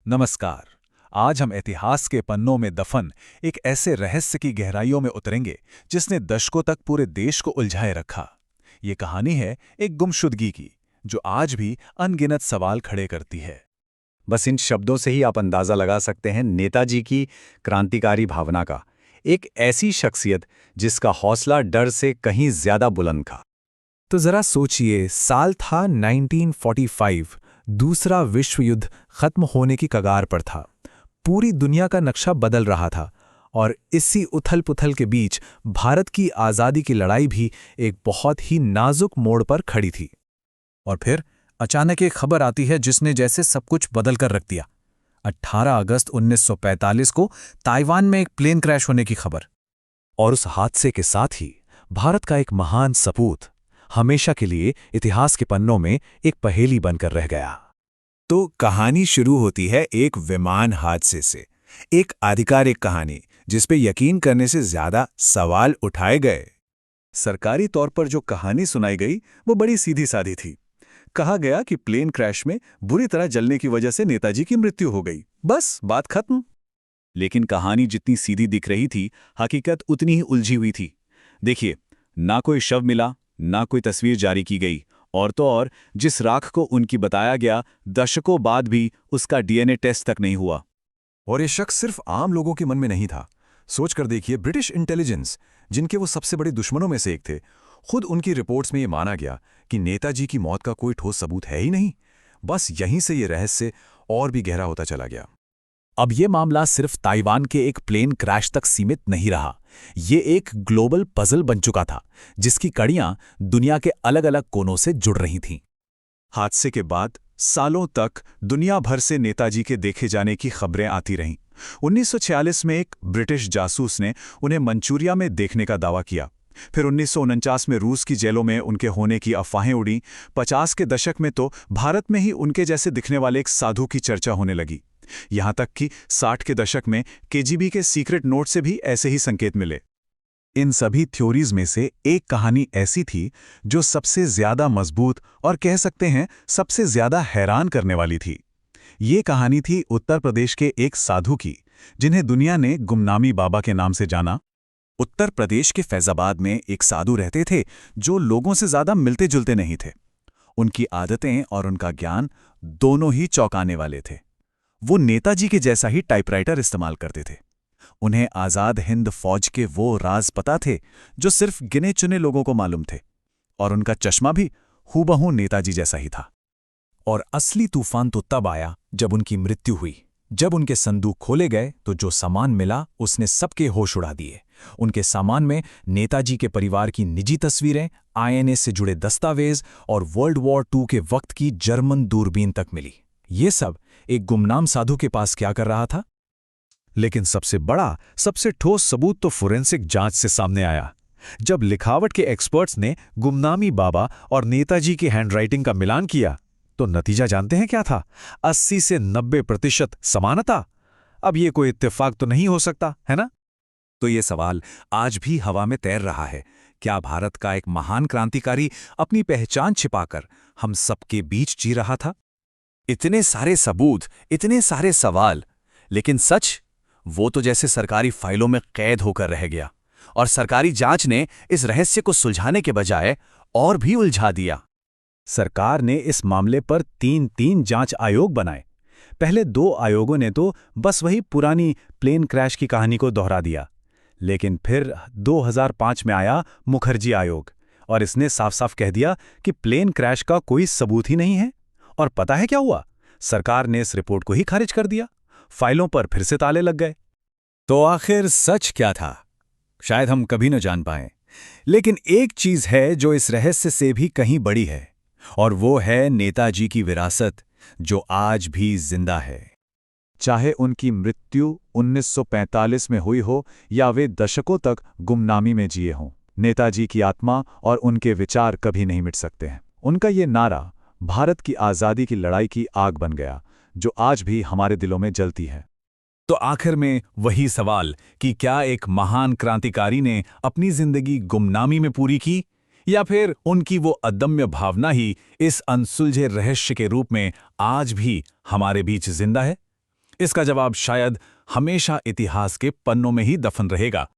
नमस्कार। आज हम इतिहास के पन्नों में दफन एक ऐसे रहस्य की गहराइयों में उतरेंगे जिसने दशकों तक पूरे देश को उलझाए रखा। ये कहानी है एक गुमशुदगी की, जो आज भी अनगिनत सवाल खड़े करती है। बस इन शब्दों से ही आप अंदाजा लगा सकते हैं नेताजी की क्रांतिकारी भावना का। एक ऐसी शख्सियत जिसका हौसला डर से कहीं ज्यादा बुलंद था। तो जरा सोचिए, साल था 1945। दूसरा विश्व युद्ध खत्म होने की कगार पर था। पूरी दुनिया का नक्शा बदल रहा था और इसी उथल-पुथल के बीच भारत की आज़ादी की लड़ाई भी एक बहुत ही नाजुक मोड़ पर खड़ी थी। और फिर अचानक एक खबर आती है जिसने जैसे सब कुछ बदल कर रख दिया। 18 अगस्त 1945 को ताइवान में एक प्लेन क्रैश होने की खबर। और उस हादसे के साथ ही भारत का एक महान सपूत हमेशा के लिए इतिहास के पन्नों में एक पहेली बनकर रह गया। तो कहानी शुरू होती है एक विमान हादसे से, एक आधिकारिक कहानी जिस पे यकीन करने से ज्यादा सवाल उठाए गए। सरकारी तौर पर जो कहानी सुनाई गई वो बड़ी सीधी सादी थी। कहा गया कि प्लेन क्रैश में बुरी तरह जलने की वजह से नेताजी की मृत्यु हो गई, बस बात खत्म। लेकिन कहानी जितनी सीधी दिख रही थी, हकीकत उतनी ही उलझी हुई थी। देखिए, ना कोई शव मिला, ना कोई तस्वीर जारी की गई, और तो और जिस राख को उनकी बताया गया, दशकों बाद भी उसका डीएनए टेस्ट तक नहीं हुआ। और ये शख्स सिर्फ आम लोगों के मन में नहीं था। सोच कर देखिए, ब्रिटिश इंटेलिजेंस, जिनके वो सबसे बड़े दुश्मनों में से एक थे, खुद उनकी रिपोर्ट्स में ये माना गया कि नेताजी की मौत का कोई ठोस सबूत है ही नहीं। बस यहीं से ये रहस्य और भी गहरा होता चला गया। अब ये मामला सिर्फ ताइवान के एक प्लेन क्रैश तक सीमित नहीं रहा। ये एक ग्लोबल पजल बन चुका था, जिसकी कड़ियां दुनिया के अलग-अलग कोनों से जुड़ रही थीं। हादसे के बाद सालों तक दुनिया भर से नेताजी के देखे जाने की खबरें आती रहीं। 1946 में एक ब्रिटिश जासूस ने उन्हें मंचूरिया में देखने का दावा किया। फिर 1949 में रूस की जेलों में उनके होने की अफवाहें उड़ी। 50 के दशक में तो भारत में ही उनके जैसे दिखने वाले एक साधु की चर्चा होने लगी। यहां तक कि 60 के दशक में केजीबी के सीक्रेट नोट से भी ऐसे ही संकेत मिले। इन सभी थ्योरीज में से एक कहानी ऐसी थी जो सबसे ज्यादा मजबूत और कह सकते हैं सबसे ज्यादा हैरान करने वाली थी। ये कहानी थी उत्तर प्रदेश के एक साधु की, जिन्हें दुनिया ने गुमनामी बाबा के नाम से जाना। उत्तर प्रदेश के फैजाबाद में एक साधु रहते थे जो लोगों से ज्यादा मिलते जुलते नहीं थे। उनकी आदतें और उनका ज्ञान दोनों ही चौंकाने वाले थे। वो नेताजी के जैसा ही टाइपराइटर इस्तेमाल करते थे। उन्हें आज़ाद हिंद फौज के वो राज पता थे जो सिर्फ गिने चुने लोगों को मालूम थे। और उनका चश्मा भी हूबहू नेताजी जैसा ही था। और असली तूफान तो तब आया जब उनकी मृत्यु हुई। जब उनके संदूक खोले गए तो जो सामान मिला उसने सबके होश उड़ा दिए। उनके सामान में नेताजी के परिवार की निजी तस्वीरें, आईएनए से जुड़े दस्तावेज और वर्ल्ड वॉर II के वक्त की जर्मन दूरबीन तक मिली। ये सब एक गुमनाम साधु के पास क्या कर रहा था? लेकिन सबसे बड़ा, सबसे ठोस सबूत तो फोरेंसिक जांच से सामने आया। जब लिखावट के एक्सपर्ट्स ने गुमनामी बाबा और नेताजी की हैंडराइटिंग का मिलान किया, तो नतीजा जानते हैं क्या था? 80 से 90% समानता। अब ये कोई इत्तेफाक तो नहीं हो सकता, है ना? तो ये सवाल आज भी हवा में तैर रहा है। क्या भारत का एक महान क्रांतिकारी अपनी पहचान छिपाकर हम सबके बीच जी रहा था? इतने सारे सबूत, इतने सारे सवाल, लेकिन सच वो तो जैसे सरकारी फाइलों में कैद होकर रह गया। और सरकारी जांच ने इस रहस्य को सुलझाने के बजाय और भी उलझा दिया। सरकार ने इस मामले पर 3 जांच आयोग बनाए। पहले 2 आयोगों ने तो बस वही पुरानी प्लेन क्रैश की कहानी को दोहरा दिया। लेकिन फिर 2005 में आया मुखर्जी आयोग, और इसने साफ साफ कह दिया कि प्लेन क्रैश का कोई सबूत ही नहीं है। और पता है क्या हुआ? सरकार ने इस रिपोर्ट को ही खारिज कर दिया। फाइलों पर फिर से ताले लग गए। तो आखिर सच क्या था? शायद हम कभी न जान पाएं। लेकिन एक चीज है जो इस रहस्य से भी कहीं बड़ी है, और वो है नेताजी की विरासत, जो आज भी जिंदा है। चाहे उनकी मृत्यु 1945 में हुई हो या वे दशकों तक गुमनामी में जिए हों, नेताजी की आत्मा और उनके विचार कभी नहीं मिट सकते हैं। उनका ये नारा भारत की आज़ादी की लड़ाई की आग बन गया, जो आज भी हमारे दिलों में जलती है। तो आखिर में वही सवाल कि क्या एक महान क्रांतिकारी ने अपनी जिंदगी गुमनामी में पूरी की, या फिर उनकी वो अदम्य भावना ही इस अनसुलझे रहस्य के रूप में आज भी हमारे बीच जिंदा है? इसका जवाब शायद हमेशा इतिहास के पन्नों में ही दफन रहेगा।